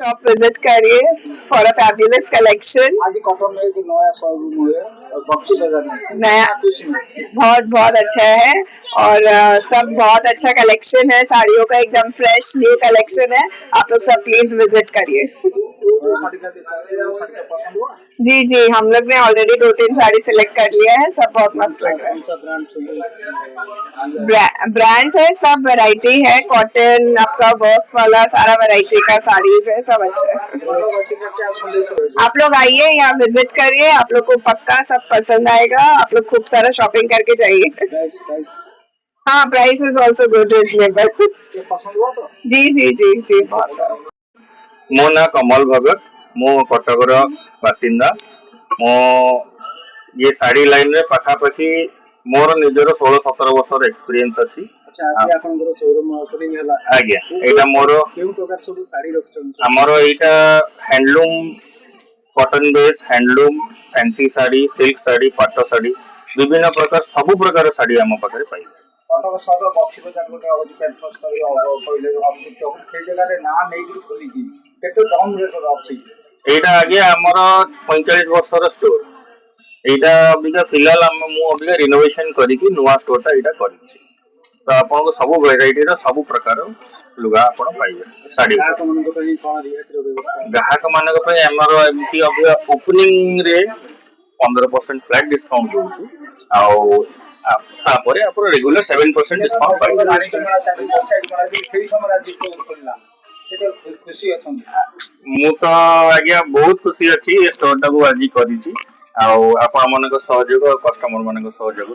Shop visit करिए for a fabulous collection. आज cotton में जो नया शोरूम है बक्सी बाजार में नया बहुत बहुत अच्छा है और सब बहुत अच्छा कलेक्शन है साड़ियों का, एकदम फ्रेश न्यू कलेक्शन है। आप लोग सब प्लीज विजिट करिए। साड़ी का पसंद हुआ? जी जी, हम लोग ने ऑलरेडी 2-3 साड़ी सिलेक्ट कर लिया है, सब बहुत मस्त लग रहा है। कौन सा ब्रांड चाहिए? ब्रांड्स है, सब वैरायटी है, कॉटन आपका वर्क वाला सारा वैरायटी का साड़ीज है, सब अच्छा है। क्या संदेश है? आप लोग आइए, यहाँ विजिट करिए, आप लोग को पक्का सब पसंद आएगा। आप लोग खूब सारा शॉपिंग करके जाइए। प्राइस हाँ, price is also good, reasonable. पसंद हुआ तो? जी जी जी जी, बहुत सारा। मो ना कमल भगत, मो कटकर बासिंदा। मो ये साड़ी लाइन रे पाखापाखि मोर निजर 16-17 वर्षर एक्सपीरियंस अछि। अच्छा, आज आपनकर शोरूम ओपनिंग हला? आज्ञा एटा मोर केउ प्रकार सब साड़ी रखछन? हमर एटा handloom cotton base handloom fancy sari silk sari पाट साड़ी विभिन्न प्रकार सब प्रकार साड़ी हम पाखरे पाई। कटक सदर बक्सी बाजार गोटे होची कैंपस करी पहिले ऑब्जेक्ट हो से जगह रे ना नै कि खोली दी केते कम रेट रो अछि? एटा आगे हमर 45 वर्षर स्टोर। एटा अबिका फिलहाल हम मु अबिका रिनोवेशन करिकि नुवा स्टोर ता एटा करिछि। तो आपन को सब वैरायटी रो सब प्रकार लुगा आपन पाइबे साड़ी। ग्राहक मन को कहीं कोन रियायत रो व्यवस्था? ग्राहक मान को हमर एमती अबिका ओपनिंग रे 15% फ्लैट डिस्काउंट दोछु आउ तापर आपन रेगुलर 7% डिस्काउंट पाइबे। वाणिज्य मेला चालू वेबसाइट बना दी सेही समय रजिस्टर खोलला केते खुशी अछन? मु तो आज्ञा बहुत खुशी अछि ए स्टोर टा को आजि करिछि आउ आपन मन को सहयोग कस्टमर मन को सहयोग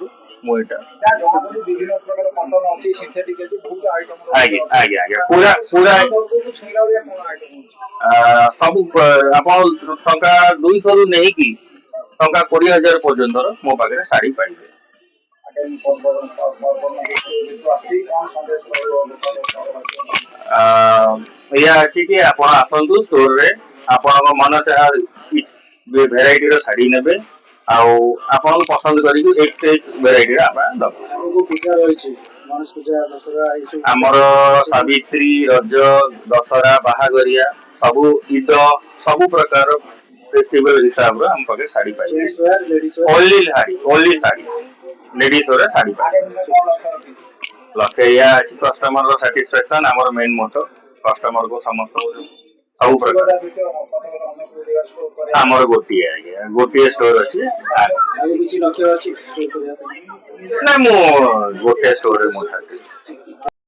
मु एटा विभिन्न प्रकार कॉटन अछि सिंथेटिक अछि बहुत आइटम आज्ञा पूरा पूरा छुइला रे कोन आइटम? सब आपन टंका 200 रु नहीं की टंका 20,000 पर्यंत मो पाखे साड़ी पाइबे। या अछि कि आपन आसंतु स्टोर रे आपन मन चाह वेराइटी रो साड़ी नेबे आउ आपन पसंद करी एक से एक वेराइटी रा आपन दब। को पूजा रहिछि गणेश पूजा दशहरा इसु हमर सावित्री रज दशहरा बाहागरिया सब ईद सब प्रकार फेस्टिवल हिसाब रे हम पाके साड़ी पाइ। Gents wear ladies wear only sari ladies रे साड़ी पाइ। लक्ष्य या अछि कस्टमर रो सैटिस्फैक्शन हमर मेन मोटो कस्टमर को समस्त सब प्रकार हमर गोटिए स्टोर अछि। आगे किछि लक्ष्य अछि? ना मो गोटे स्टोर रे मोटा